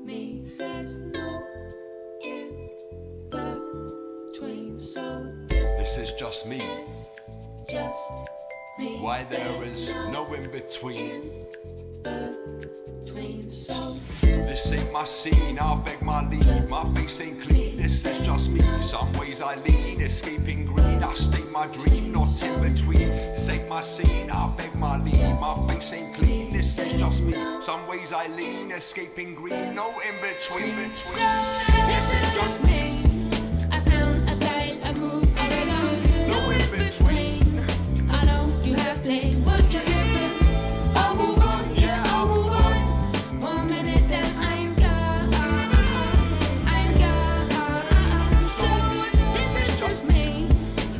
me, there's no in between. So this is just me. Is just me. Why there is no in between. So this ain't my scene, I beg my leave. My face ain't clean, this is just me. Some ways I lean, escaping green. I stay my dream, not in between. This ain't my scene, I beg my leave. My face ain't clean, this is just me. Some ways I lean, escaping green. No in between. This is just me. I sound, a style, a groove, a rhythm. No in between. I know you have said what you're giving. I'll move on, yeah, I'll move on. 1 minute, then I'm gone. I'm gone. So this is just me.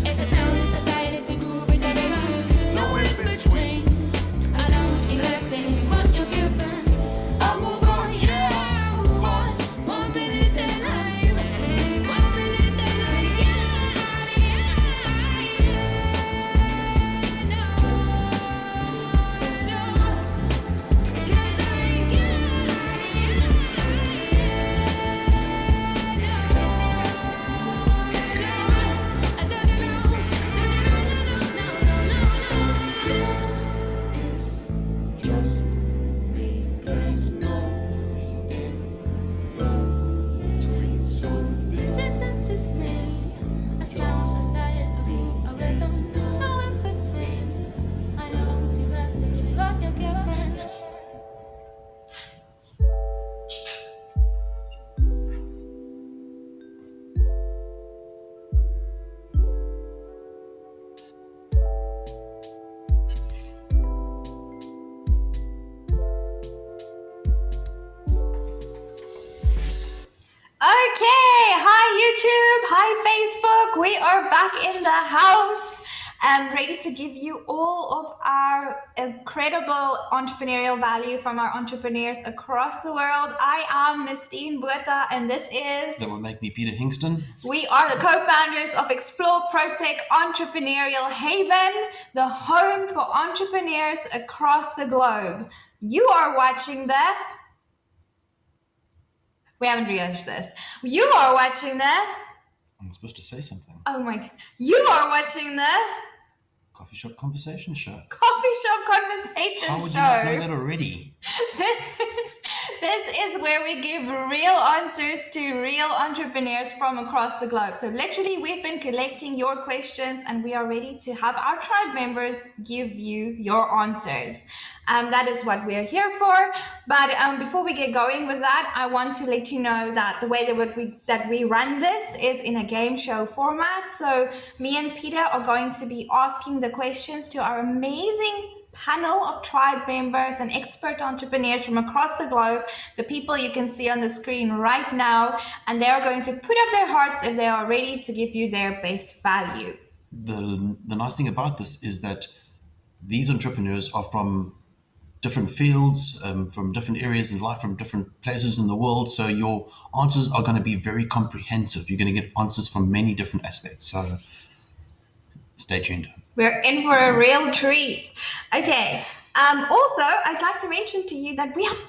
It's a sound, it's a style, it's a groove, it's a rhythm. No in between. I know you have said what you're giving. I'll move on, yeah, I'll move on. 1 minute, then I'm 1 minute, then I'm This is just me. A sound, a style, a beat, a rhythm. No in between. I know you have said what you're giving. Okay, hi YouTube, hi Facebook. We are back in the house and ready to give you all of our incredible entrepreneurial value from our entrepreneurs across the world. I am Nestine Botha and this is... That would make me Peter Hingston. We are the co-founders of Explore Protect Entrepreneurial Haven, the home for entrepreneurs across the globe. You are watching the... We haven't rehearsed this. You are watching the... I'm supposed to say something. Oh my... You are watching the... Coffee Shop Conversation Show. Coffee Shop Conversation How would Show. you not know that already? This is where we give real answers to real entrepreneurs from across the globe. So literally, we've been collecting your questions and we are ready to have our tribe members give you your answers. That is what we're here for. But before we get going with that, I want to let you know that the way that we run this is in a game show format. So me and Peter are going to be asking the questions to our amazing panel of tribe members and expert entrepreneurs from across the globe, the people you can see on the screen right now, and they are going to put up their hearts if they are ready to give you their best value. The nice thing about this is that these entrepreneurs are from different fields, from different areas in life, from different places in the world. So your answers are going to be very comprehensive. You're going to get answers from many different aspects. So stay tuned. We're in for a real treat. Okay. Also, I'd like to mention to you that we have 299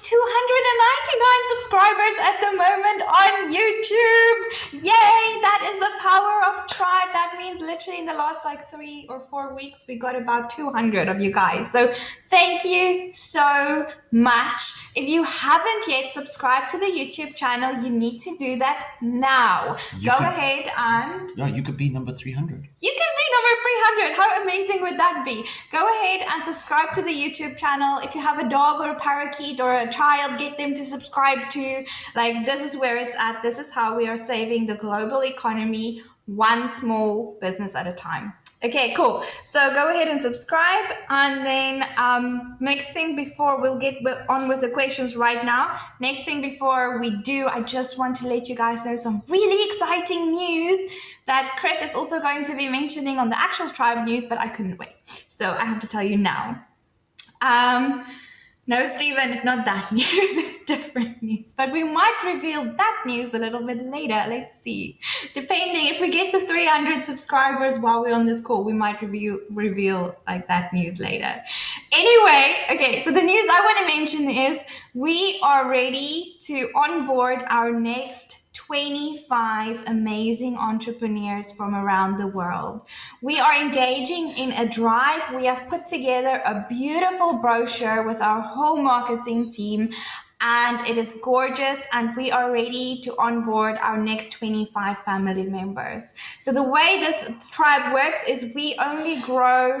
subscribers at the moment on YouTube. Yay! That is the power of tribe. That means literally in the last like 3 or 4 weeks, we got about 200 of you guys. So thank you so much. If you haven't yet subscribed to the YouTube channel, you need to do that now. Go ahead and... Yeah, you could be number 300. You can be number 300. How amazing would that be? Go ahead and subscribe to the YouTube channel. If you have a dog or a parakeet or a child, get them to subscribe to. Like, this is where it's at. This is how we are saving the global economy one small business at a time. Okay, cool. So go ahead and subscribe. And then next thing before we'll get on with the questions right now. Next thing before we do, I just want to let you guys know some really exciting news that Chris is also going to be mentioning on the actual tribe news, but I couldn't wait. So I have to tell you now. No, Stephen, it's not that news. It's different news. But we might reveal that news a little bit later. Let's see. Depending, if we get the 300 subscribers while we're on this call, we might reveal like that news later. Anyway, okay, so the news I want to mention is we are ready to onboard our next 25 amazing entrepreneurs from around the world. We are engaging in a drive. We have put together a beautiful brochure with our whole marketing team, and it is gorgeous, and we are ready to onboard our next 25 family members. So the way this tribe works is we only grow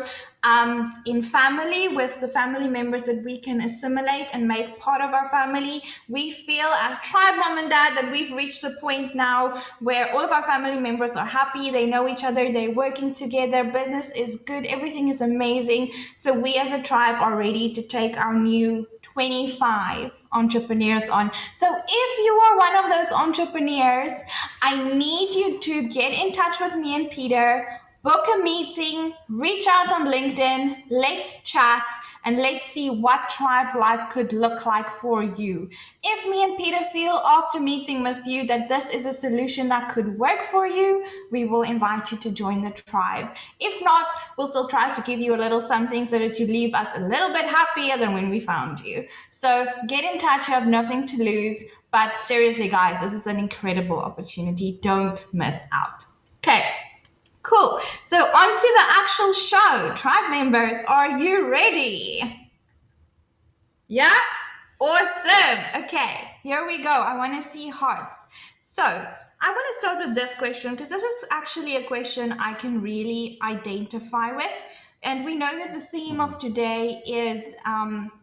in family with the family members that we can assimilate and make part of our family. We feel as tribe mom and dad that we've reached a point now where all of our family members are happy, they know each other, they're working together, business is good, everything is amazing. So we as a tribe are ready to take our new 25 entrepreneurs on. So if you are one of those entrepreneurs, I need you to get in touch with me and Peter, book a meeting, reach out on LinkedIn, let's chat, and let's see what tribe life could look like for you. If me and Peter feel after meeting with you that this is a solution that could work for you, we will invite you to join the tribe. If not, we'll still try to give you a little something so that you leave us a little bit happier than when we found you. So get in touch, you have nothing to lose. But seriously, guys, this is an incredible opportunity. Don't miss out. Okay. Cool. So on to the actual show. Tribe members, are you ready? Yeah? Awesome. Okay, here we go. I want to see hearts. So I want to start with this question because this is actually a question I can really identify with. And we know that the theme of today is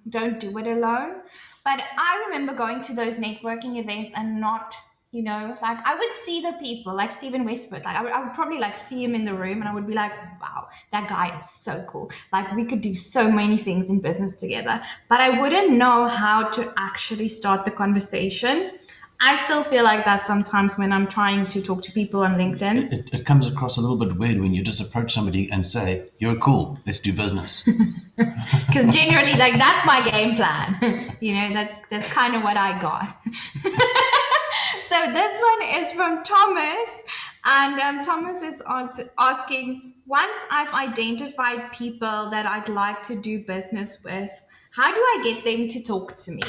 don't do it alone. But I remember going to those networking events and not, you know, like I would see the people like Stephen Westwood, like I would probably like see him in the room and I would be like, wow, that guy is so cool. Like we could do so many things in business together, but I wouldn't know how to actually start the conversation. I still feel like that sometimes when I'm trying to talk to people on LinkedIn. It comes across a little bit weird when you just approach somebody and say, you're cool, let's do business. Because generally, like, that's my game plan. You know, that's kind of what I got. So this one is from Thomas. And Thomas is asking, once I've identified people that I'd like to do business with, how do I get them to talk to me?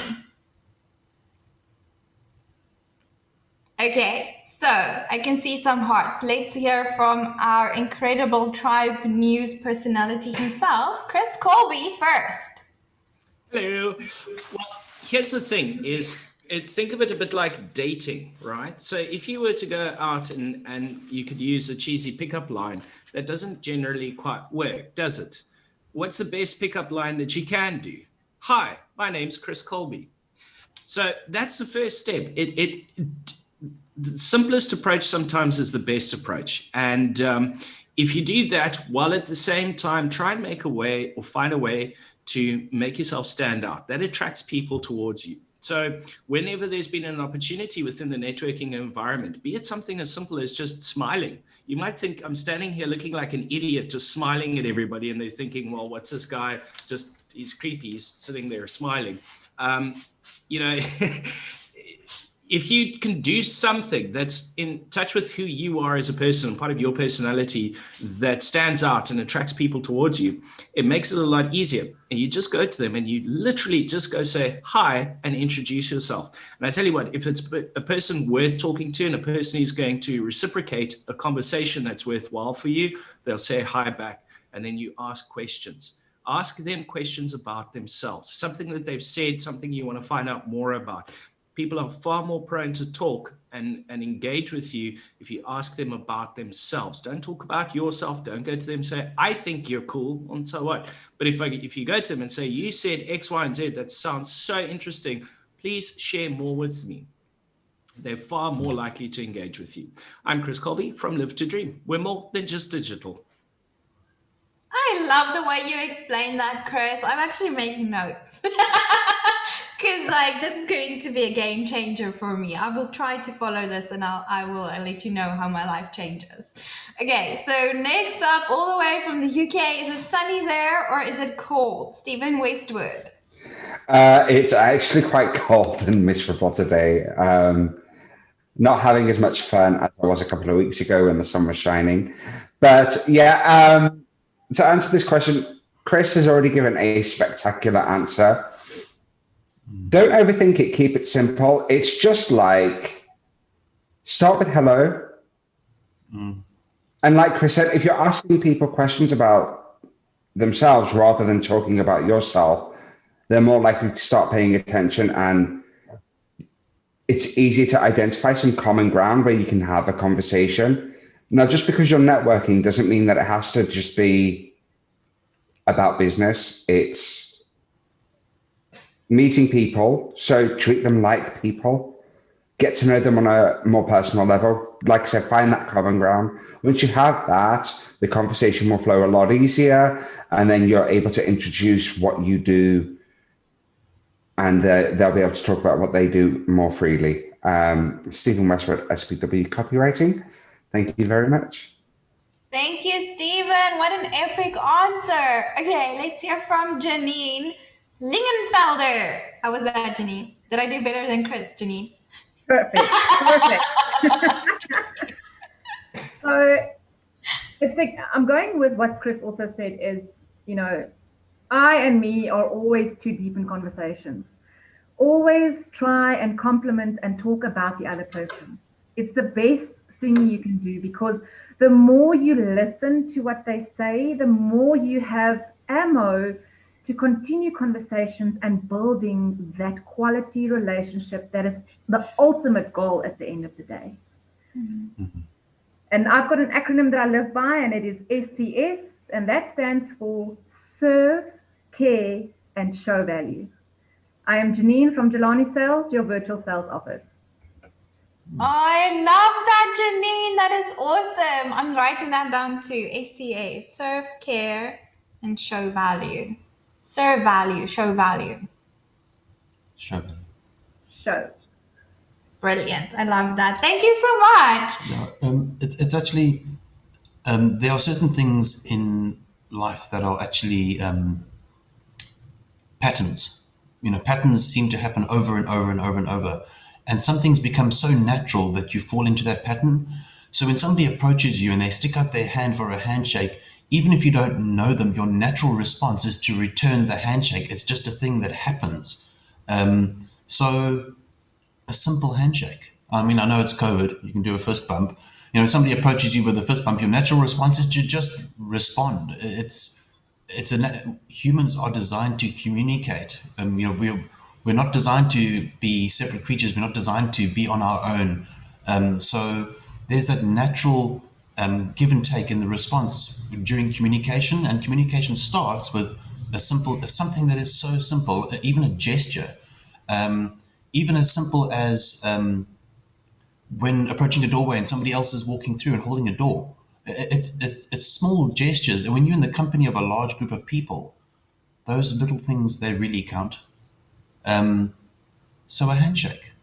Okay, so I can see some hearts. Let's hear from our incredible tribe news personality himself, Chris Colby, first. Hello. Well, here's the thing is, think of it a bit like dating, right? So if you were to go out and you could use a cheesy pickup line, that doesn't generally quite work, does it? What's the best pickup line that you can do? Hi, my name's Chris Colby. So that's the first step. The simplest approach sometimes is the best approach. And if you do that while at the same time try and make a way or find a way to make yourself stand out, that attracts people towards you. So whenever there's been an opportunity within the networking environment, be it something as simple as just smiling. You might think I'm standing here looking like an idiot, just smiling at everybody. And they're thinking, well, what's this guy? Just, he's creepy. He's sitting there smiling. You know, if you can do something that's in touch with who you are as a person, part of your personality that stands out and attracts people towards you, it makes it a lot easier. And you just go to them and you literally just go say hi and introduce yourself. And I tell you what, if it's a person worth talking to and a person who's going to reciprocate a conversation that's worthwhile for you, they'll say hi back. And then you ask questions. Ask them questions about themselves, something that they've said, something you want to find out more about. People are far more prone to talk and engage with you if you ask them about themselves. Don't talk about yourself. Don't go to them and say, I think you're cool, and so what? But if you go to them and say, you said X, Y, and Z, that sounds so interesting, please share more with me. They're far more likely to engage with you. I'm Chris Colby from Live to Dream. We're more than just digital. I love the way you explain that, Chris. I'm actually making notes. Because like this is going to be a game changer for me. I will try to follow this and I will let you know how my life changes. Okay, so next up, all the way from the UK, is it sunny there or is it cold? Stephen Westwood. It's actually quite cold and miserable today. Not having as much fun as I was a couple of weeks ago when the sun was shining. But yeah, to answer this question, Chris has already given a spectacular answer. Don't overthink it. Keep it simple. It's just like start with hello. And like Chris said, if you're asking people questions about themselves rather than talking about yourself, they're more likely to start paying attention, and it's easy to identify some common ground where you can have a conversation. Now, just because you're networking doesn't mean that it has to just be about business. It's meeting people, so treat them like people. Get to know them on a more personal level. Like I said, find that common ground. Once you have that, the conversation will flow a lot easier, and then you're able to introduce what you do, and they'll be able to talk about what they do more freely. Stephen Westwood, SPW Copywriting. Thank you very much. Thank you, Stephen. What an epic answer. Okay, let's hear from Janine Lingenfelder. How was that, Janine? Did I do better than Chris, Janine? Perfect. So it's like, I'm going with what Chris also said is, I and me are always too deep in conversations. Always try and compliment and talk about the other person. It's the best thing you can do, because the more you listen to what they say, the more you have ammo to continue conversations and building that quality relationship that is the ultimate goal at the end of the day. Mm-hmm. And I've got an acronym that I live by, and it is STS, and that stands for Serve, Care, and Show Value. I am Janine from Jelani Sales, your virtual sales office. I love that, Janine. That is awesome. I'm writing that down too. SCA, serve, care, and show value. Serve value, show value. Show. Show. Brilliant. I love that. Thank you so much. Yeah, it's actually, there are certain things in life that are actually patterns. Patterns seem to happen over and over and over and over. And some things become so natural that you fall into that pattern. So when somebody approaches you and they stick out their hand for a handshake, even if you don't know them, your natural response is to return the handshake. It's just a thing that happens. So a simple handshake. I mean, I know it's COVID. You can do a fist bump. If somebody approaches you with a fist bump, your natural response is to just respond. Humans are designed to communicate. We're not designed to be separate creatures. We're not designed to be on our own. So there's that natural give and take in the response during communication, and communication starts with something that is so simple, even a gesture, even as simple as when approaching a doorway and somebody else is walking through and holding a door. It's small gestures, and when you're in the company of a large group of people, those little things, they really count. So a handshake,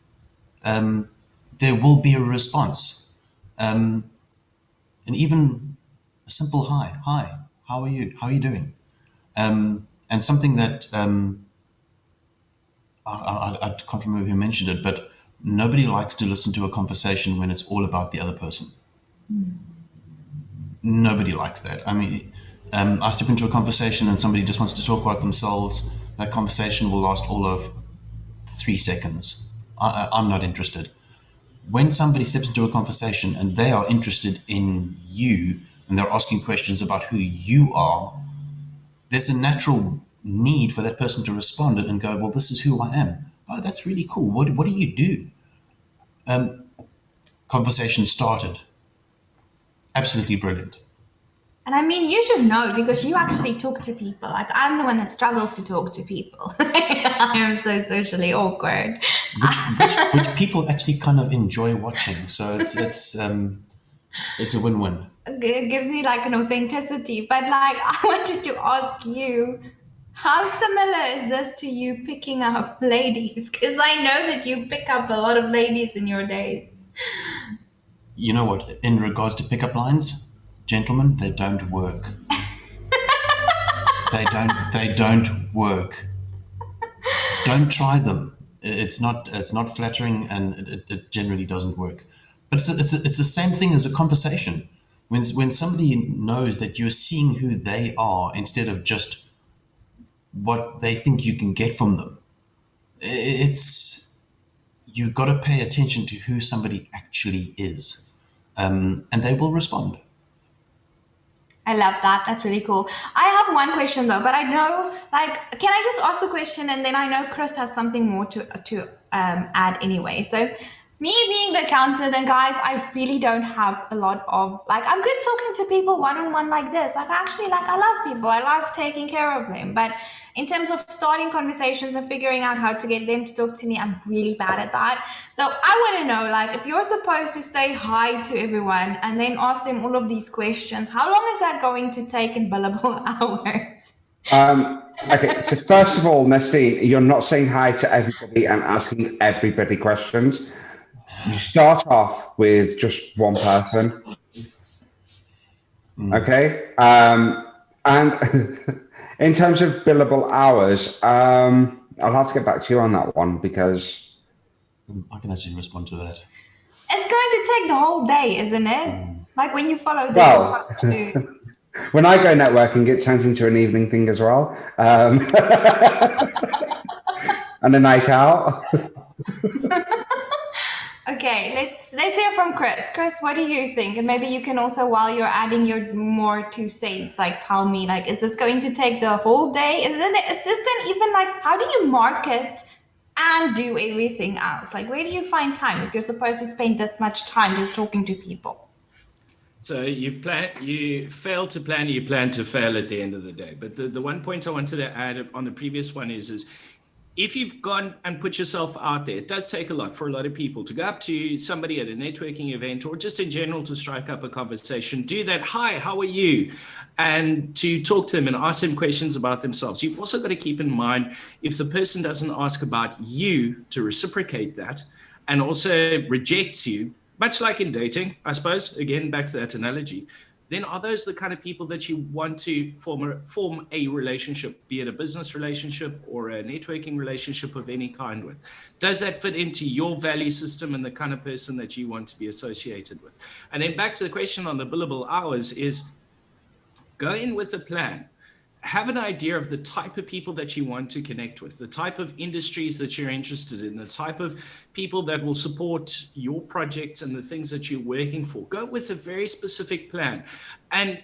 there will be a response, and even a simple hi, how are you doing, and something that I can't remember who mentioned it, but nobody likes to listen to a conversation when it's all about the other person. Nobody likes that. I mean, I step into a conversation and somebody just wants to talk about themselves. That conversation will last all of 3 seconds. I'm not interested. When somebody steps into a conversation and they are interested in you and they're asking questions about who you are, there's a natural need for that person to respond and go, well, this is who I am. Oh, that's really cool. What do you do? Conversation started. Absolutely brilliant. And I mean, you should know, because you actually talk to people. Like, I'm the one that struggles to talk to people. I am so socially awkward. Which people actually kind of enjoy watching. So it's a win-win. It gives me like an authenticity. But like, I wanted to ask you, how similar is this to you picking up ladies? Because I know that you pick up a lot of ladies in your days. You know what? In regards to pickup lines, gentlemen, they don't work. They don't work. Don't try them. It's not flattering, and it generally doesn't work. But it's the same thing as a conversation. When somebody knows that you're seeing who they are instead of just what they think you can get from them. You've got to pay attention to who somebody actually is, and they will respond. I love that. That's really cool. I have one question though, but I know, can I just ask the question, and then I know Chris has something more to add anyway. So, me being the accountant, and guys, I really don't have a lot of, I'm good talking to people one-on-one like this. I love people. I love taking care of them. But in terms of starting conversations and figuring out how to get them to talk to me, I'm really bad at that. So I want to know, if you're supposed to say hi to everyone and then ask them all of these questions, how long is that going to take in billable hours? Okay, so first of all, Nestine, you're not saying hi to everybody and asking everybody questions. You start off with just one person. Okay. And in terms of billable hours, I'll have to get back to you on that one because I can actually respond to that. It's going to take the whole day, isn't it? Like when you follow this. Well, when I go networking, it turns into an evening thing as well. And a night out. Okay, let's hear from Chris. Chris, what do you think? And maybe you can also, while you're adding your more 2 cents, tell me, is this going to take the whole day? Is this then even how do you market and do everything else? Where do you find time if you're supposed to spend this much time just talking to people? So you fail to plan, you plan to fail at the end of the day. But the one point I wanted to add on the previous one is if you've gone and put yourself out there, it does take a lot for a lot of people to go up to somebody at a networking event or just in general to strike up a conversation, do that, hi, how are you? And to talk to them and ask them questions about themselves. You've also got to keep in mind, if the person doesn't ask about you, to reciprocate that and also rejects you, much like in dating, I suppose, again, back to that analogy, then are those the kind of people that you want to form a relationship, be it a business relationship or a networking relationship of any kind with? Does that fit into your value system and the kind of person that you want to be associated with? And then back to the question on the billable hours is go in with a plan. Have an idea of the type of people that you want to connect with, the type of industries that you're interested in, the type of people that will support your projects and the things that you're working for. Go with a very specific plan. And,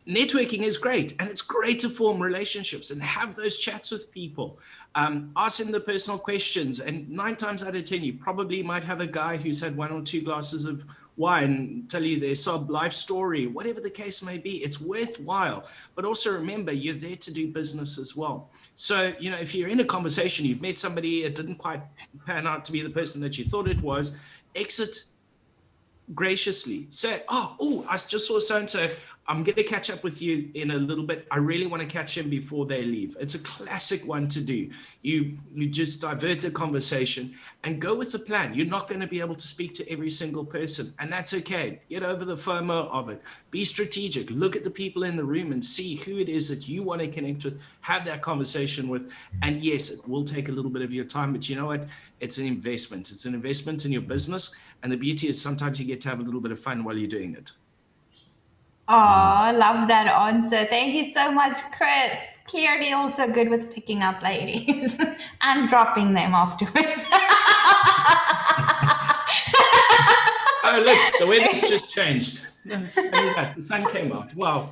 networking is great, and it's great to form relationships and have those chats with people. Ask them the personal questions, and 9 times out of 10, you probably might have a guy who's had 1 or 2 glasses of wine tell you their sob life story, whatever the case may be. It's worthwhile, but also remember, you're there to do business as well. So, if you're in a conversation, you've met somebody, it didn't quite pan out to be the person that you thought it was, exit graciously. Say, oh, I just saw so-and-so. I'm going to catch up with you in a little bit. I really want to catch him before they leave. It's a classic one to do. You just divert the conversation and go with the plan. You're not going to be able to speak to every single person, and that's okay. Get over the FOMO of it. Be strategic. Look at the people in the room and see who it is that you want to connect with, have that conversation with. And yes, it will take a little bit of your time, but you know what? It's an investment. It's an investment in your business. And the beauty is sometimes you get to have a little bit of fun while you're doing it. Oh, I love that answer. Thank you so much, Chris. Clearly also good with picking up ladies and dropping them afterwards. Oh, look, the weather's just changed. Yes, the sun came out. Wow.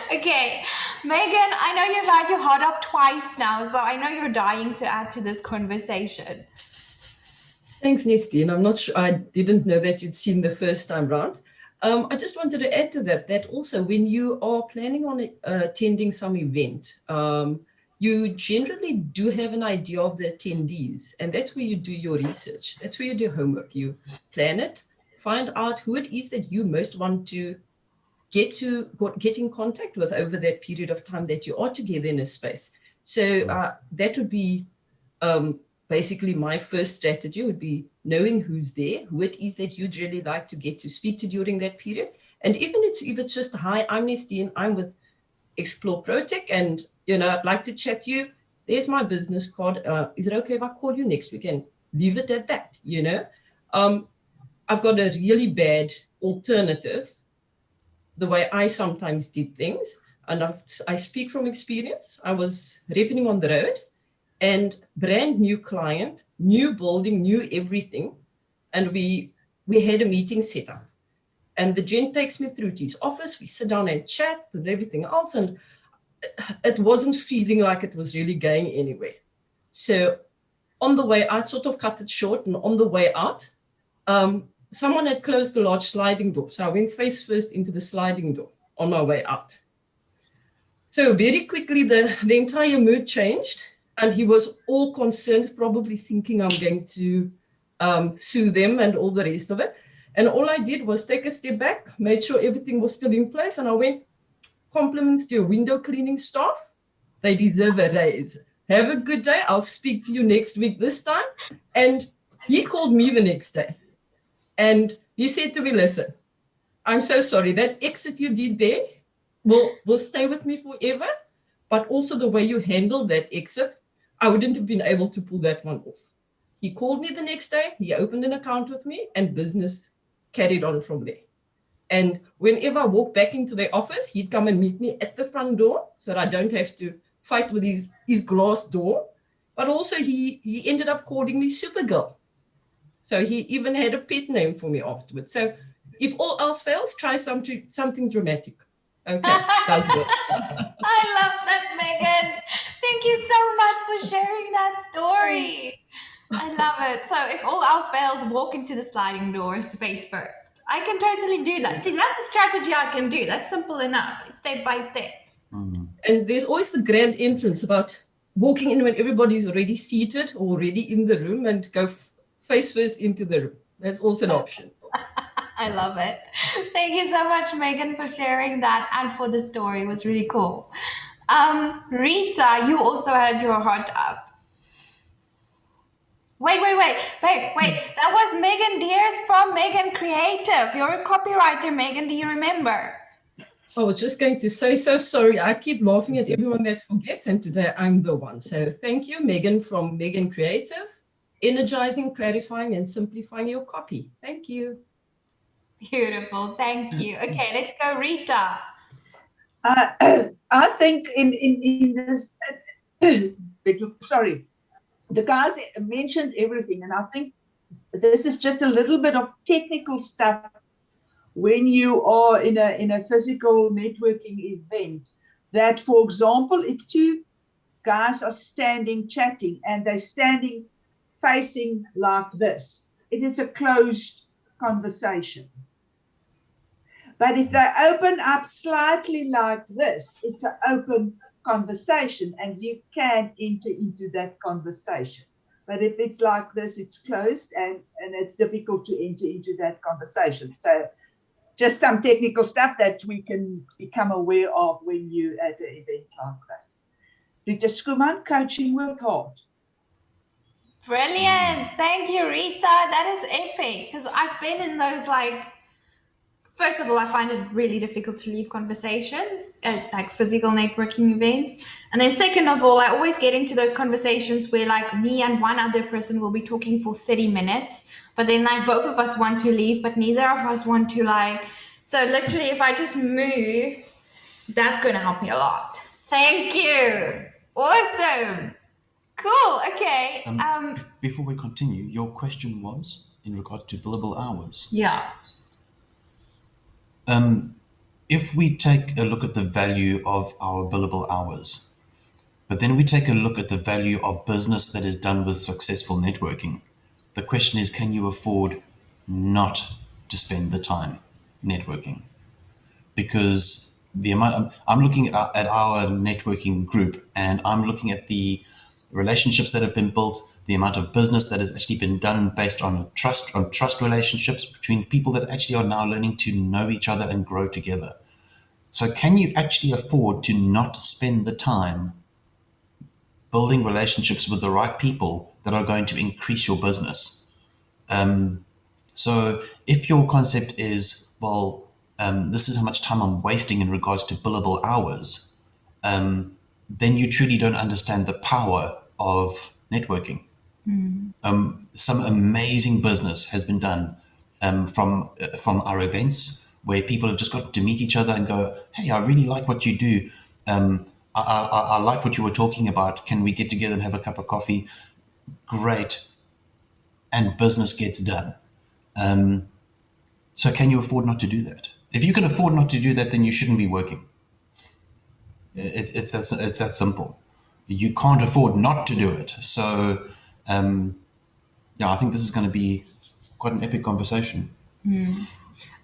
Okay, Megan, I know you've had your heart up twice now, so I know you're dying to add to this conversation. Thanks, Nestine. I'm not sure, I didn't know that you'd seen the first time round. I just wanted to add to that also when you are planning on attending some event, you generally do have an idea of the attendees, and that's where you do your research. That's where you do homework. You plan it, find out who it is that you most want to get in contact with over that period of time that you are together in a space. So that would be basically my first strategy would be knowing who's there, who it is that you'd really like to get to speak to during that period. And even if it's just, hi, I'm Nestine, I'm with Explore Protech, and I'd like to chat to you. There's my business card. Is it okay if I call you next week? And leave it at that, I've got a really bad alternative, the way I sometimes did things. And I speak from experience. I was repping on the road, and brand new client, new building, new everything. And we had a meeting set up. And the gent takes me through to his office. We sit down and chat and everything else. And it wasn't feeling like it was really going anywhere. So on the way, I sort of cut it short. And on the way out, someone had closed the large sliding door. So I went face first into the sliding door on my way out. So very quickly, the entire mood changed. And he was all concerned, probably thinking I'm going to sue them and all the rest of it. And all I did was take a step back, made sure everything was still in place. And I went, compliments to your window cleaning staff. They deserve a raise. Have a good day. I'll speak to you next week this time. And he called me the next day. And he said to me, listen, I'm so sorry. That exit you did there will stay with me forever. But also the way you handled that exit, I wouldn't have been able to pull that one off. He called me the next day. He opened an account with me and business carried on from there. And whenever I walk back into the office, he'd come and meet me at the front door so that I don't have to fight with his glass door. But also he ended up calling me Supergirl. So he even had a pet name for me afterwards. So if all else fails, try something dramatic. Okay, does work. I love that, Megan. Thank you so much for sharing that story. I love it. So if all else fails, walk into the sliding door space first. I can totally do that. See, that's a strategy I can do. That's simple enough, step by step. And there's always the grand entrance about walking in when everybody's already seated or already in the room, and go face first into the room. That's also an option. I love it. Thank you so much, Megan, for sharing that and for the story. It was really cool. Rita, you also had your heart up. Wait. That was Megan Deers from Megan Creative. You're a copywriter, Megan. Do you remember? I was just going to say, so sorry. I keep laughing at everyone that forgets, and today I'm the one. So thank you, Megan from Megan Creative, energizing, clarifying, and simplifying your copy. Thank you. Beautiful. Thank you. Okay, let's go, Rita. I think in this, sorry, the guys mentioned everything, and I think this is just a little bit of technical stuff when you are in a physical networking event. That, for example, if two guys are standing chatting and they're standing facing like this, it is a closed conversation. But if they open up slightly like this, it's an open conversation, and you can enter into that conversation. But if it's like this, it's closed, and it's difficult to enter into that conversation. So just some technical stuff that we can become aware of when you're at an event like that. Rita Skuman, Coaching with Heart. Brilliant. Thank you, Rita. That is epic, because I've been in those, first of all, I find it really difficult to leave conversations at physical networking events. And then second of all, I always get into those conversations where me and one other person will be talking for 30 minutes, but then both of us want to leave, but neither of us want to so literally if I just move, that's going to help me a lot. Thank you. Awesome. Cool. Okay. Before we continue, your question was in regard to billable hours. Yeah. If we take a look at the value of our billable hours, but then we take a look at the value of business that is done with successful networking, the question is, can you afford not to spend the time networking? Because the amount, I'm looking at our networking group, and I'm looking at the relationships that have been built, the amount of business that has actually been done based on trust relationships between people that actually are now learning to know each other and grow together. So can you actually afford to not spend the time building relationships with the right people that are going to increase your business? So if your concept is, this is how much time I'm wasting in regards to billable hours, then you truly don't understand the power of networking. Some amazing business has been done from our events, where people have just got to meet each other and go, hey, I really like what you do. I like what you were talking about. Can we get together and have a cup of coffee? Great. And business gets done. So can you afford not to do that? If you can afford not to do that, then you shouldn't be working. It's that simple. You can't afford not to do it. So, I think this is going to be quite an epic conversation.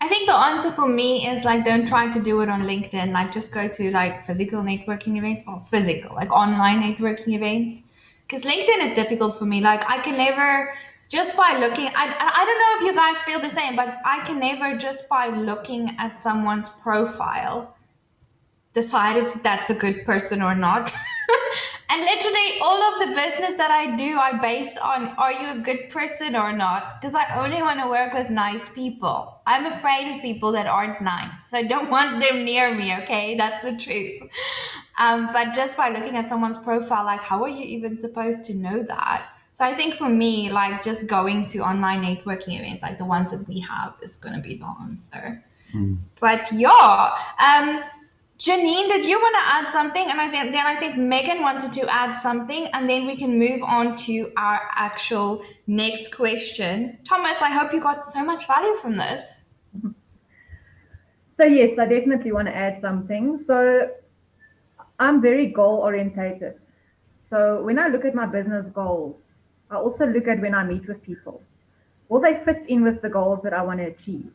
I think the answer for me is like, don't try to do it on LinkedIn. Like, just go to like physical networking events, or physical, like online networking events. Because LinkedIn is difficult for me. Like, I can never, just by looking, I don't know if you guys feel the same, but I can never just by looking at someone's profile decide if that's a good person or not. And literally all of the business that I do, I base on, are you a good person or not? Because I only want to work with nice people. I'm afraid of people that aren't nice. So I don't want them near me, okay? That's the truth. But just by looking at someone's profile, like, how are you even supposed to know that? So I think for me, like, just going to online networking events, like the ones that we have, is going to be the answer. But yeah, Janine, did you want to add something? And I think Megan wanted to add something, and then we can move on to our actual next question. Thomas, I hope you got so much value from this. So yes, I definitely want to add something. So I'm very goal orientated. So when I look at my business goals, I also look at when I meet with people. Will they fit in with the goals that I want to achieve?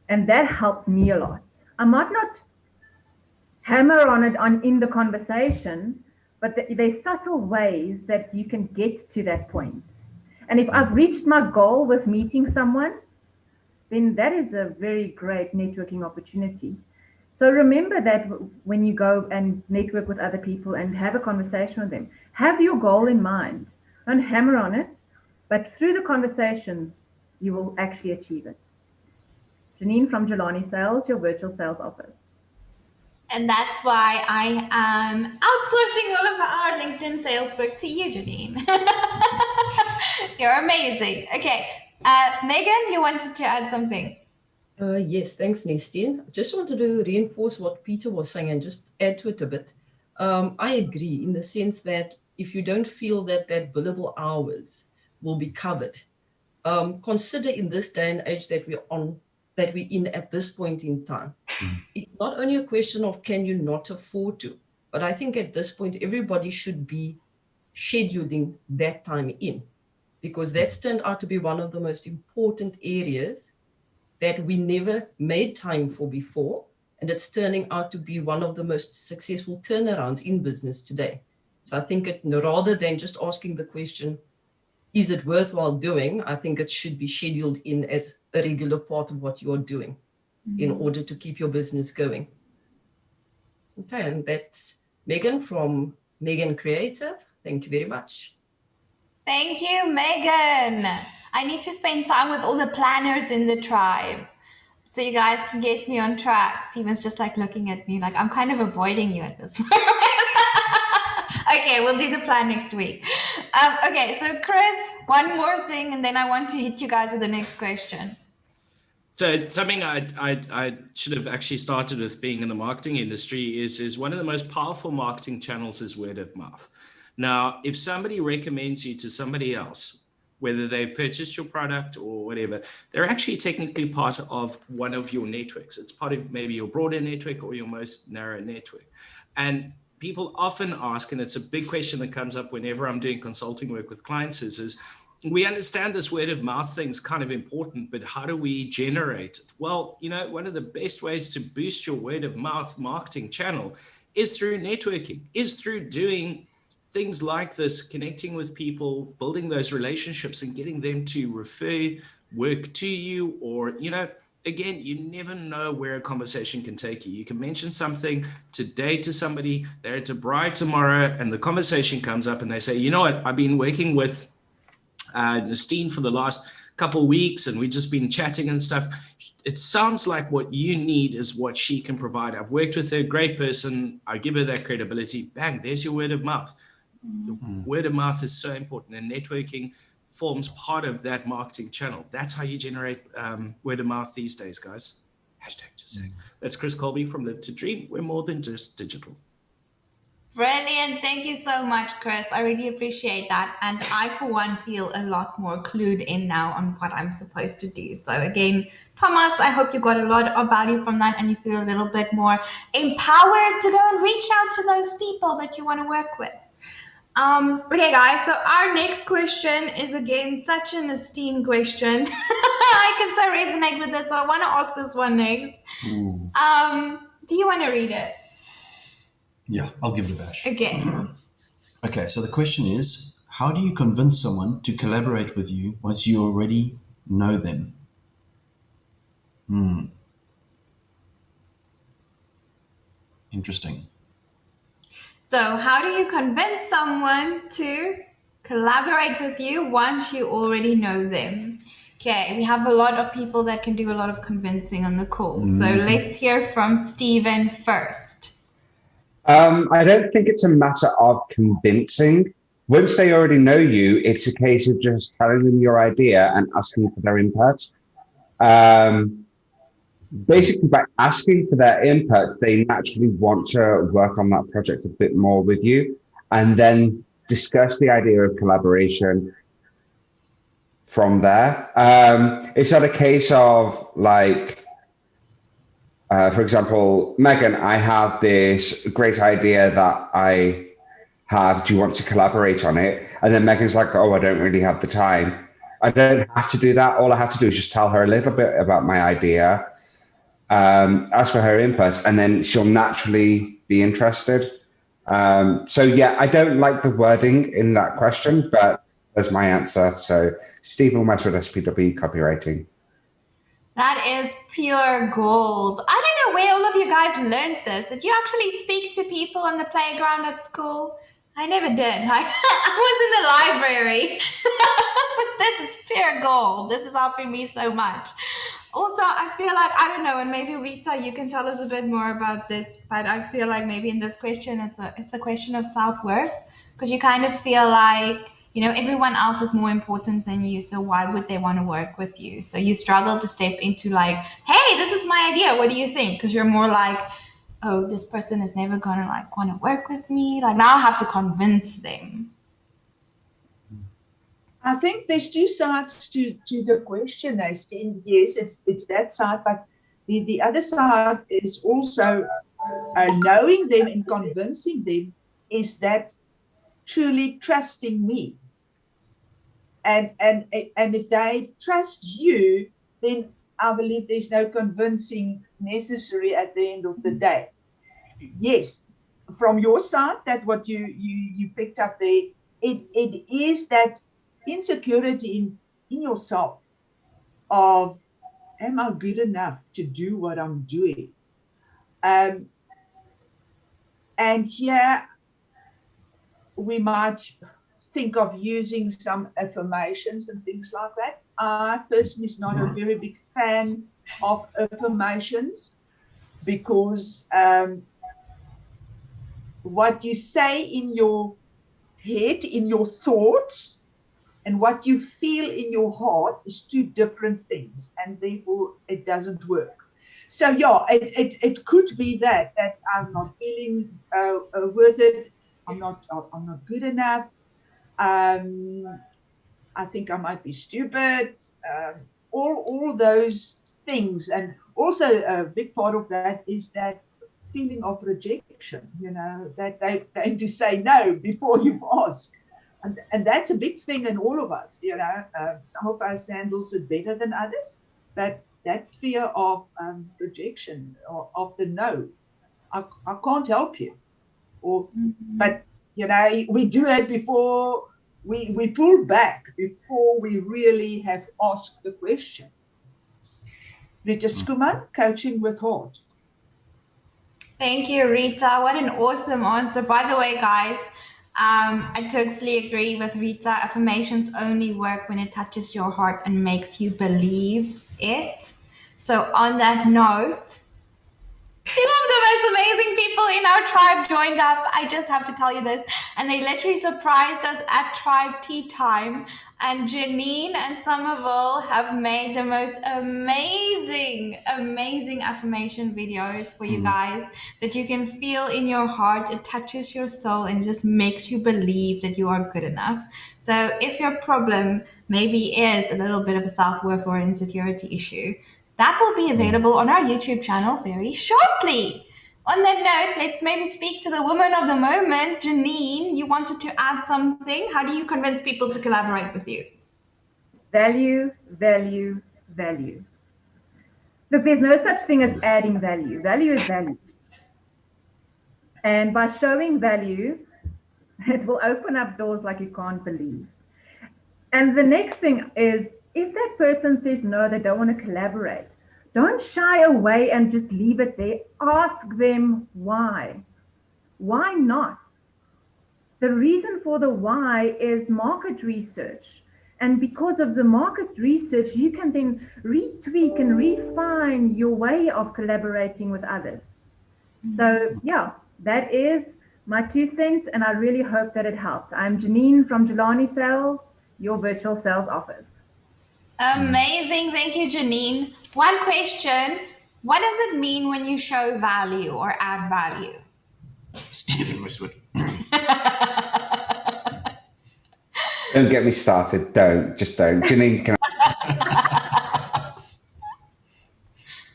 And that helps me a lot. I might not hammer on it in the conversation, but there's subtle ways that you can get to that point. And if I've reached my goal with meeting someone, then that is a very great networking opportunity. So remember that when you go and network with other people and have a conversation with them, have your goal in mind. Don't hammer on it, but through the conversations, you will actually achieve it. Janine from Jelani Sales, your virtual sales office. And that's why I am outsourcing all of our LinkedIn sales work to you, Janine. You're amazing. Okay, Megan, you wanted to add something. Yes, thanks, Nestie. Just wanted to reinforce what Peter was saying and just add to it a bit. I agree in the sense that if you don't feel that billable hours will be covered, consider in this day and age that we're in at this point in time. It's not only a question of can you not afford to, but I think at this point, everybody should be scheduling that time in, because that's turned out to be one of the most important areas that we never made time for before. And it's turning out to be one of the most successful turnarounds in business today. So I think rather than just asking the question, is it worthwhile doing? I think it should be scheduled in as a regular part of what you're doing in order to keep your business going. Okay, and that's Megan from Megan Creative. Thank you very much. Thank you, Megan. I need to spend time with all the planners in the tribe so you guys can get me on track. Steven's just like looking at me like I'm kind of avoiding you at this point. Okay, we'll do the plan next week. Okay, so Chris, one more thing, and then I want to hit you guys with the next question. So something I should have actually started with, being in the marketing industry, is one of the most powerful marketing channels is word of mouth. Now, if somebody recommends you to somebody else, whether they've purchased your product or whatever, they're actually technically part of one of your networks. It's part of maybe your broader network or your most narrow network. And people often ask, and it's a big question that comes up whenever I'm doing consulting work with clients, is we understand this word of mouth thing's kind of important, but how do we generate it? Well, one of the best ways to boost your word of mouth marketing channel is through networking, is through doing things like this, connecting with people, building those relationships and getting them to refer work to you. Or, again, you never know where a conversation can take you. You can mention something today to somebody, they're at a bride tomorrow, and the conversation comes up and they say, you know what, I've been working with Nestine for the last couple of weeks and we've just been chatting and stuff. It sounds like what you need is what she can provide. I've worked with her, great person. I give her that credibility. Bang, there's your word of mouth. Word of mouth is so important, and networking forms part of that marketing channel. That's how you generate word of mouth these days, guys. Hashtag just saying. That's Chris Colby from Live to Dream. We're more than just digital. Brilliant. Thank you so much, Chris. I really appreciate that. And I, for one, feel a lot more clued in now on what I'm supposed to do. So again, Thomas, I hope you got a lot of value from that and you feel a little bit more empowered to go and reach out to those people that you want to work with. Okay, guys, so our next question is again such an esteemed question. I can so resonate with this, so I want to ask this one next. Do you want to read it? Yeah, I'll give it a bash. Okay. Okay, so the question is, how do you convince someone to collaborate with you once you already know them? Interesting. So how do you convince someone to collaborate with you once you already know them? Okay, we have a lot of people that can do a lot of convincing on the call. So let's hear from Stephen first. I don't think it's a matter of convincing. Once they already know you, it's a case of just telling them your idea and asking for their input. Basically, by asking for their input, they naturally want to work on that project a bit more with you and then discuss the idea of collaboration from there. It's not a case of like, for example, Megan, I have this great idea that I have. Do you want to collaborate on it? And then Megan's like, oh, I don't really have the time. I don't have to do that. All I have to do is just tell her a little bit about my idea, ask for her input, and then she'll naturally be interested. So yeah, I don't like the wording in that question, but that's my answer. So Stephen West with SPW Copywriting. That is pure gold. I don't know where all of you guys learned this. Did you actually speak to people on the playground at school? I never did. I was in the library. This is pure gold. This is helping me so much. Also, I feel like, I don't know, and maybe Rita, you can tell us a bit more about this, but I feel like maybe in this question, it's a question of self-worth, because you kind of feel like, you know, everyone else is more important than you, so why would they want to work with you? So you struggle to step into like, hey, this is my idea, what do you think? Because you're more like, oh, this person is never going to like want to work with me. Like now I have to convince them. I think there's two sides to the question, Steve. Yes, it's that side, but the other side is also knowing them and convincing them is that truly trusting me. And if they trust you, then I believe there's no convincing necessary at the end of the day. Yes, from your side, that what you picked up there, it is that insecurity in yourself of, am I good enough to do what I'm doing? And here we might think of using some affirmations and things like that. I personally is not a very big fan of affirmations because what you say in your head, in your thoughts, and what you feel in your heart is two different things, and therefore it doesn't work. So yeah, it could be that I'm not feeling worth it. I'm not good enough. I think I might be stupid. All those things, and also a big part of that is that feeling of rejection. You know, that they're going to say no before you've asked. And that's a big thing in all of us, you know. Some of us handles it better than others. But that fear of rejection or of the no, I can't help you. But you know, we do it before we pull back before we really have asked the question. Rita Skuman, Coaching with Heart. Thank you, Rita. What an awesome answer. By the way, guys, I totally agree with Rita. Affirmations only work when it touches your heart and makes you believe it. So on that note, Two of the most amazing people in our tribe joined up. I just have to tell you this. And they literally surprised us at tribe tea time. And Janine and Somerville have made the most amazing, amazing affirmation videos for you guys that you can feel in your heart. It touches your soul and just makes you believe that you are good enough. So if your problem maybe is a little bit of a self-worth or insecurity issue, that will be available on our YouTube channel very shortly. On that note, let's maybe speak to the woman of the moment. Janine, you wanted to add something. How do you convince people to collaborate with you? Value, value, value. Look, there's no such thing as adding value. Value is value. And by showing value, it will open up doors like you can't believe. And the next thing is, if that person says no, they don't want to collaborate, don't shy away and just leave it there. Ask them why. Why not? The reason for the why is market research. And because of the market research, you can then retweak and refine your way of collaborating with others. So yeah, that is my 2 cents, and I really hope that it helped. I'm Janine from Jelani Sales, your virtual sales office. Amazing. Thank you, Janine. One question. What does it mean when you show value or add value? Stephen Westwood. Don't get me started. Just don't. Janine, can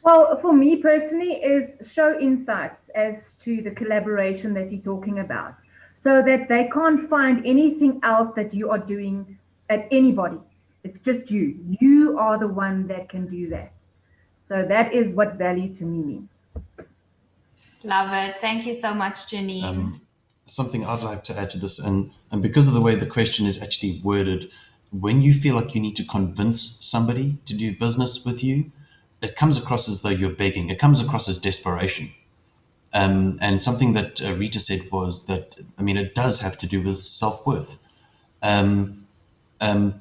Well, for me personally, is show insights as to the collaboration that you're talking about, so that they can't find anything else that you are doing at anybody. It's just you. You are the one that can do that. So that is what value to me means. Love it. Thank you so much, Janine. Something I'd like to add to this, and because of the way the question is actually worded, when you feel like you need to convince somebody to do business with you, it comes across as though you're begging. It comes across as desperation. And something that Rita said was that, I mean, it does have to do with self-worth.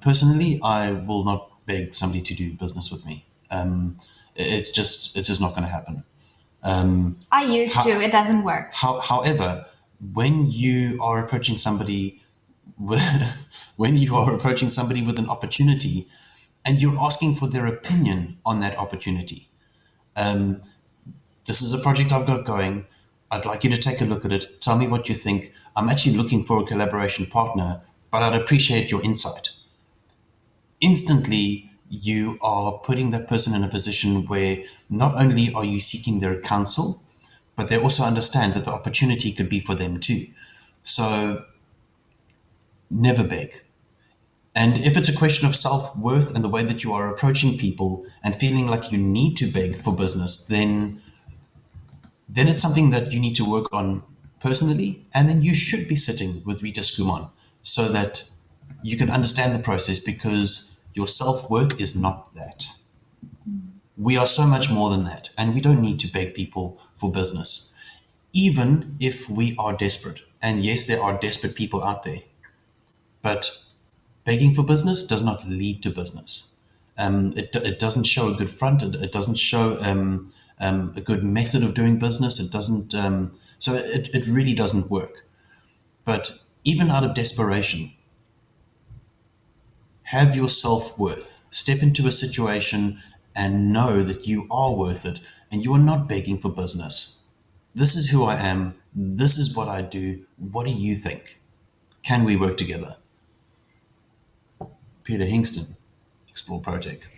Personally, I will not beg somebody to do business with me. It's just not going to happen. I used to. It doesn't work. However, when you are approaching somebody with an opportunity, and you're asking for their opinion on that opportunity, this is a project I've got going. I'd like you to take a look at it. Tell me what you think. I'm actually looking for a collaboration partner, but I'd appreciate your insight. Instantly, you are putting that person in a position where not only are you seeking their counsel, but they also understand that the opportunity could be for them too. So never beg. And if it's a question of self-worth and the way that you are approaching people and feeling like you need to beg for business, then it's something that you need to work on personally, and then you should be sitting with Rita Skuman so that you can understand the process, because your self-worth is not that. We are so much more than that, and we don't need to beg people for business, even if we are desperate. And yes, there are desperate people out there, but begging for business does not lead to business. It doesn't show a good front. It doesn't show a good method of doing business. It doesn't. So it really doesn't work. But even out of desperation, have your self-worth. Step into a situation and know that you are worth it, and you are not begging for business. This is who I am. This is what I do. What do you think? Can we work together? Peter Hingston, Explore Project.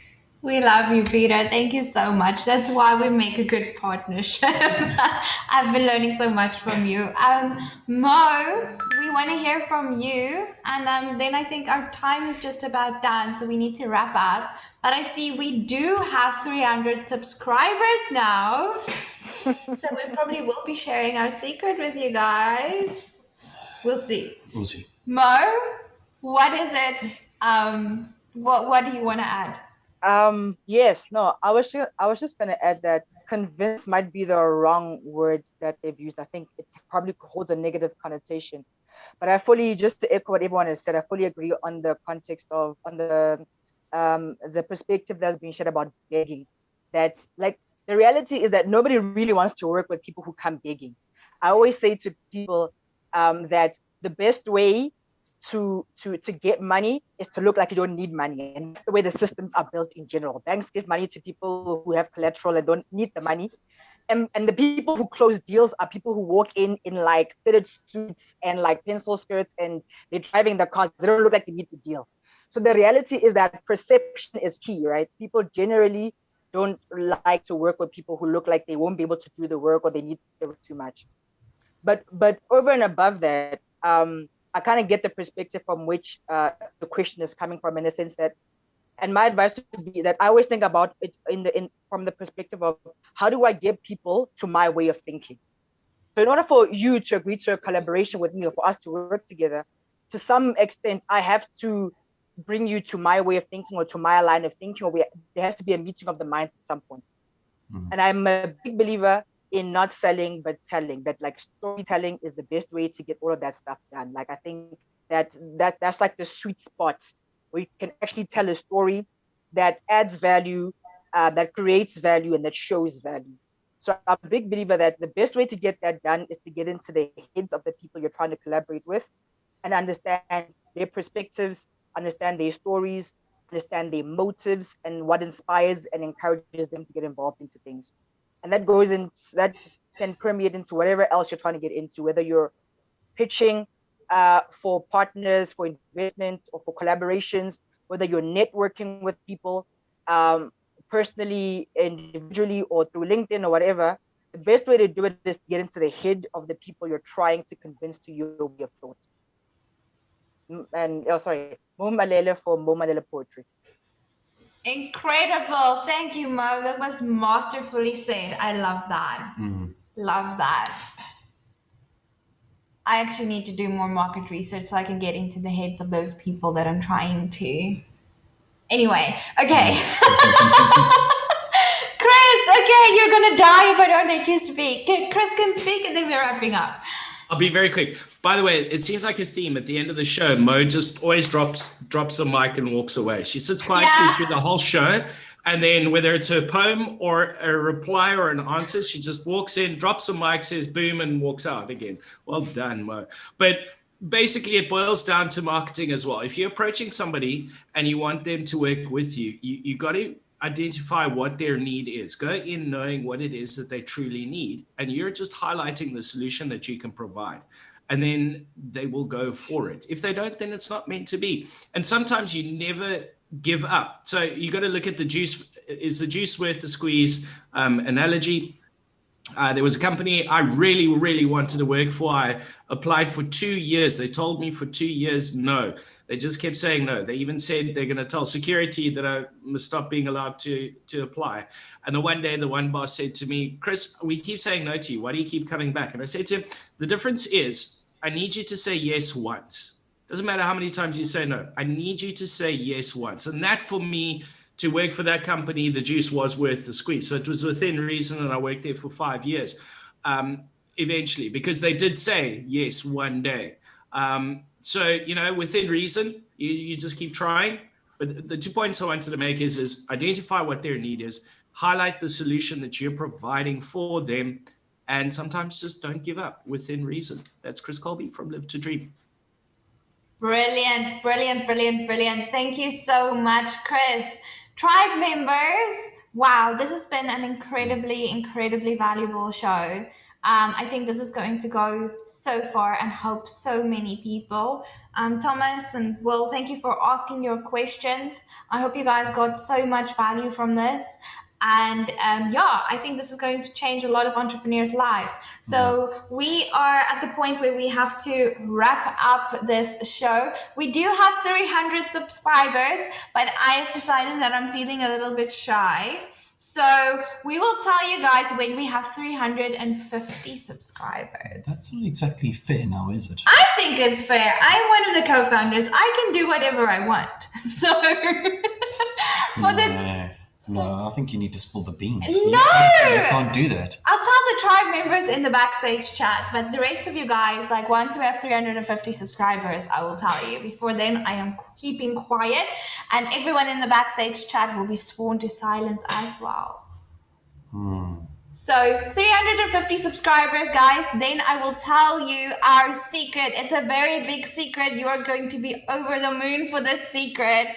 We love you, Peter. Thank you so much. That's why we make a good partnership. I've been learning so much from you. Mo, we want to hear from you. And then I think our time is just about done, so we need to wrap up. But I see we do have 300 subscribers now. So we probably will be sharing our secret with you guys. We'll see. We'll see. Mo, what is it? What do you want to add? Yes, no, I was just gonna add that convince might be the wrong word that they've used. I think it probably holds a negative connotation. But I fully, just to echo what everyone has said, I fully agree on the context of, on the perspective that's being shared about begging. That, like, the reality is that nobody really wants to work with people who come begging. I always say to people that the best way to get money is to look like you don't need money, and that's the way the systems are built in general. Banks give money to people who have collateral and don't need the money, and the people who close deals are people who walk in like fitted suits and like pencil skirts, and they're driving the cars. They don't look like they need the deal. So the reality is that perception is key, right? People generally don't like to work with people who look like they won't be able to do the work or they need the work too much. But over and above that, I kind of get the perspective from which the question is coming from, in the sense that, and my advice would be that I always think about it from the perspective of, how do I get people to my way of thinking? So in order for you to agree to a collaboration with me or for us to work together, to some extent, I have to bring you to my way of thinking or to my line of thinking, or there has to be a meeting of the minds at some point. And I'm a big believer in not selling but telling, that like storytelling is the best way to get all of that stuff done. Like I think that's like the sweet spot where you can actually tell a story that adds value, that creates value, and that shows value. So I'm a big believer that the best way to get that done is to get into the heads of the people you're trying to collaborate with and understand their perspectives, understand their stories, understand their motives, and what inspires and encourages them to get involved into things. And that can permeate into whatever else you're trying to get into, whether you're pitching for partners, for investments, or for collaborations, whether you're networking with people personally, individually, or through LinkedIn or whatever. The best way to do it is to get into the head of the people you're trying to convince to your way of thought. And sorry, Mo Malele for Mo Malele Poetry. Incredible. Thank you, Mo. That was masterfully said. I love that. Love that. I actually need to do more market research so I can get into the heads of those people that I'm trying to. Anyway, okay. Chris, okay, you're going to die if I don't let you speak. Chris can speak and then we're wrapping up. I'll be very quick. By the way, it seems like a theme at the end of the show. Mo just always drops the mic and walks away. She sits quietly through the whole show, and then whether it's her poem or a reply or an answer, she just walks in, drops the mic, says boom, and walks out again. Well done, Mo. But basically, it boils down to marketing as well. If you're approaching somebody and you want them to work with you, you got to identify what their need is. Go in knowing what it is that they truly need, and you're just highlighting the solution that you can provide. And then they will go for it. If they don't, then it's not meant to be. And sometimes you never give up. So you got to look at the juice. Is the juice worth the squeeze analogy? There was a company I really, really wanted to work for. I applied for 2 years. They told me for 2 years, no. They just kept saying no. They even said they're going to tell security that I must stop being allowed to apply. And the one day, the one boss said to me, Chris, we keep saying no to you. Why do you keep coming back? And I said to him, the difference is I need you to say yes once. Doesn't matter how many times you say no. I need you to say yes once. And that for me, to work for that company, the juice was worth the squeeze. So it was within reason, and I worked there for 5 years eventually, because they did say yes one day. So, you know, within reason, you just keep trying. But the 2 points I wanted to make is identify what their need is, highlight the solution that you're providing for them, and sometimes just don't give up within reason. That's Chris Colby from Live to Dream. Brilliant, brilliant, brilliant, brilliant. Thank you so much, Chris. Tribe members, wow, this has been an incredibly, incredibly valuable show. I think this is going to go so far and help so many people. Thomas and Will, thank you for asking your questions. I hope you guys got so much value from this. And I think this is going to change a lot of entrepreneurs' lives. So we are at the point where we have to wrap up this show. We do have 300 subscribers, but I have decided that I'm feeling a little bit shy. So we will tell you guys when we have 350 subscribers. That's not exactly fair now, is it? I think it's fair. I'm one of the co-founders. I can do whatever I want. So No, I think you need to spill the beans. No! You can't do that. I'll tell the tribe members in the backstage chat, but the rest of you guys, like once we have 350 subscribers, I will tell you. Before then, I am keeping quiet, and everyone in the backstage chat will be sworn to silence as well. So 350 subscribers, guys, then I will tell you our secret. It's a very big secret. You are going to be over the moon for this secret.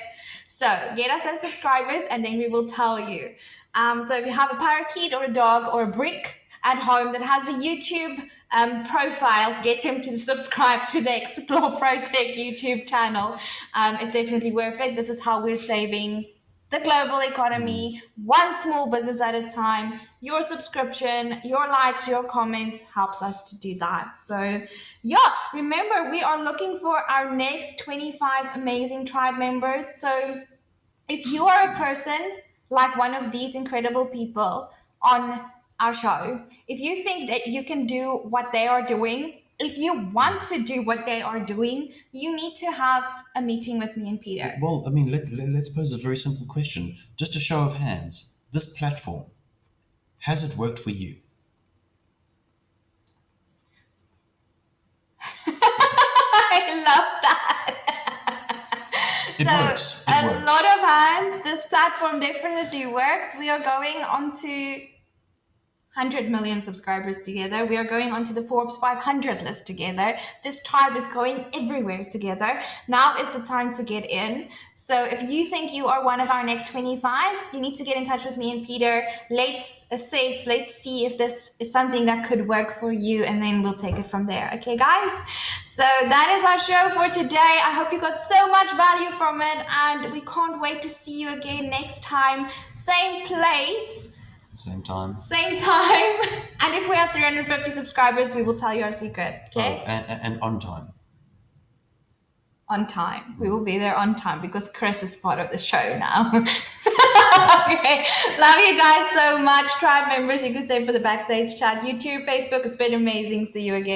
So get us those subscribers and then we will tell you. So if you have a parakeet or a dog or a brick at home that has a YouTube profile, get them to subscribe to the Explore Protect YouTube channel. It's definitely worth it. This is how we're saving the global economy, one small business at a time. Your subscription, your likes, your comments helps us to do that. So yeah, remember, we are looking for our next 25 amazing tribe members. So if you are a person like one of these incredible people on our show, if you think that you can do what they are doing, if you want to do what they are doing, you need to have a meeting with me and Peter. Well, I mean, let's pose a very simple question. Just a show of hands. This platform, has it worked for you? I love that. It works. It a works. lot of hands. This platform definitely works. We are going on to 100 million subscribers together. We are going onto the Forbes 500 list together. This tribe is going everywhere together. Now is the time to get in. So if you think you are one of our next 25, you need to get in touch with me and Peter. Let's assess, let's see if this is something that could work for you, and then we'll take it from there. Okay, guys? So that is our show for today. I hope you got so much value from it, and we can't wait to see you again next time. Same place. Same time. Same time. And if we have 350 subscribers, we will tell you our secret. Okay? Oh, and on time. On time. We will be there on time because Chris is part of the show now. Okay. Love you guys so much. Tribe members, you can stay for the backstage chat. YouTube, Facebook, it's been amazing. See you again.